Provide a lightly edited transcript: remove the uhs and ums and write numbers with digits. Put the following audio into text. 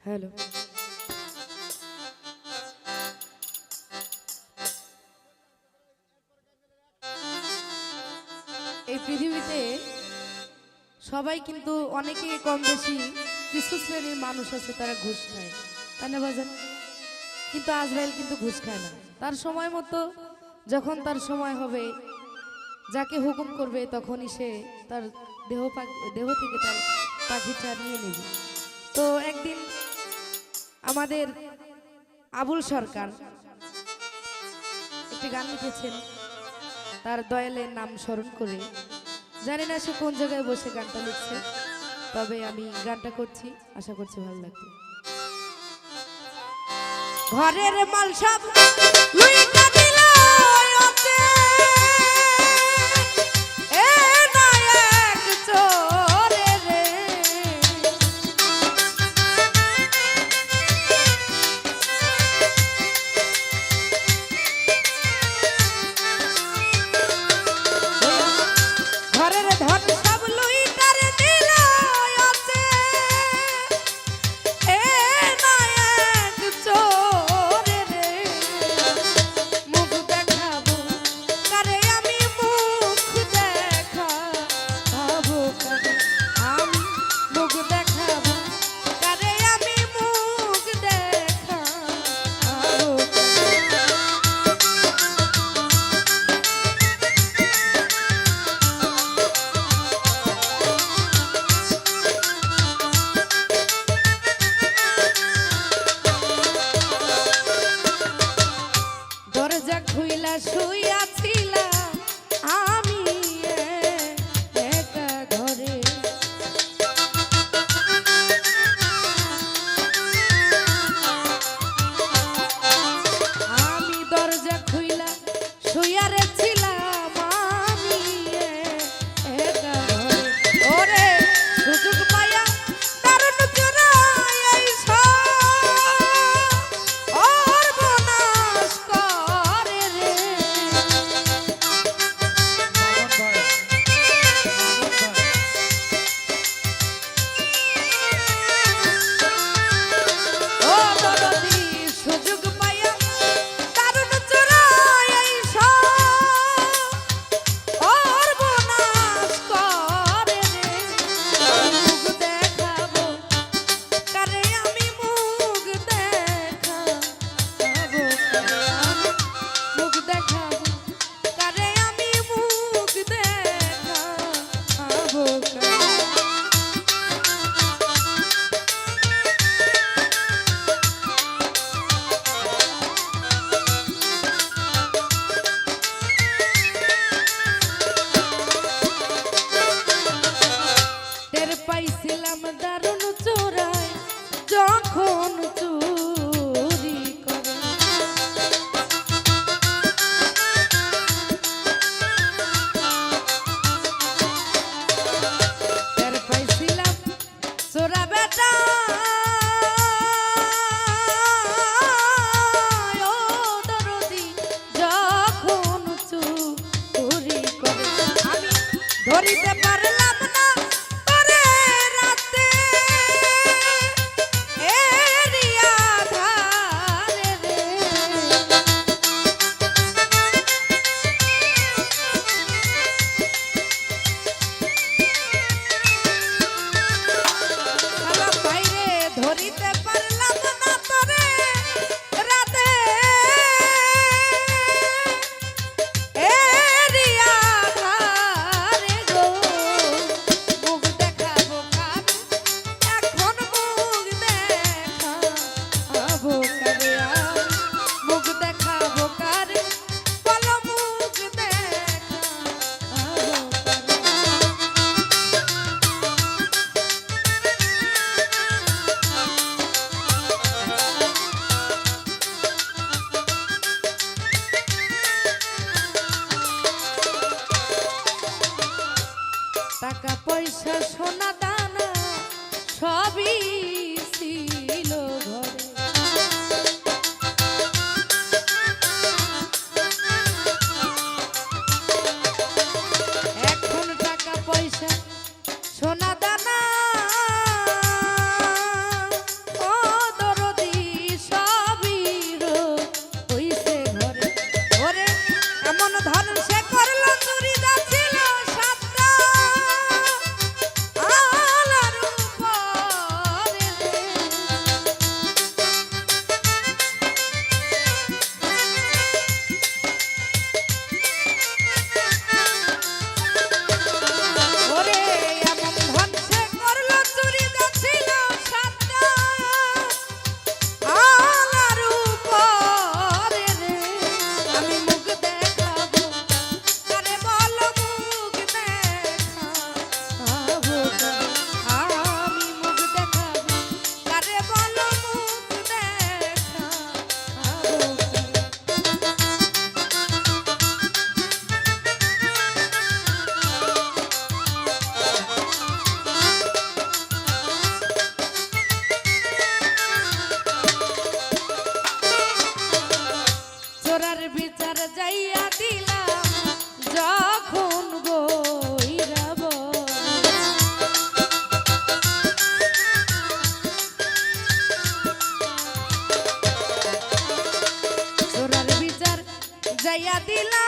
Hello. এই পৃথিবীতে সবাই কিন্তু অনেকেই কম বেশি কিছু শ্রেণীর মানুষ আছে তারা ঘুষ খায়, তাই না বাজান? কিন্তু আজরাইল কিন্তু ঘুষ খায় না। তার সময় মতো যখন তার সময় হবে, যাকে হুকুম করবে তখনই সে তার দেহ থেকে তার পাখিটা নিয়ে নেবে। তো একদিন আমাদের আবুল সরকার একটি গান লিখেছেন তার দয়ালের নাম স্মরণ করে। জানি না সে কোন জায়গায় বসে গানটা লিখছে, তবে আমি গানটা করছি, আশা করছি ভালো লাগবে। ঘরের মাল সব লুইটা দিল ওতে, এ নায়ক চোরে রে। ঘরের ধন সব লুইটা দিল ওতে, এ নায়ক চোরে রে। মুখ দেখাবো কারে আমি, মুখ দেখাবো কারে আমি, মুখ দেখাবো কারে আমি, মুখ দেখাবো দরজা খুইলা শুইয়াছিলাম আমি একা ঘরে। আমি দরজা খুইলা শুইয়ারে ছিলাম আমি একা ঘরে। ওরে সুযোগ পাইয়া দারুণ চোরাই আইসা সর্বনাশ করে রে। ও দরদি সুযোগ পাইয়া দারুণ চোরাই আইসা সর্বনাশ করে রে। মুখ দেখাবো কারে আমি, মুখ দেখাবো কারে আমি, মুখ দেখাবো কারে আমি, মুখ দেখাবো কারে। টের পাইছিলাম দারুণ চোরাই যখন চুরি করে। টের পাইছিলাম চোরা বেটা ও দরদি যখন চুরি করে। আমি ধরিতে পারলাম না তোরে রাতে, এরি আধারে রে। শালা বাইরে ধরিতে পারলাম না তোরে রাতে, এরি আধারে গো। মুখ দেখাবো কারে এখন, মুখ দেখাবো কারে আমি, মুখ দেখাবো কারে বলো, মুখ দেখাবো কারে। টাকা পয়সা সোনা দানা সবই ছিল ঘরে। এখন টাকা পয়সা সোনা দানা ও গাইয়া দিলাম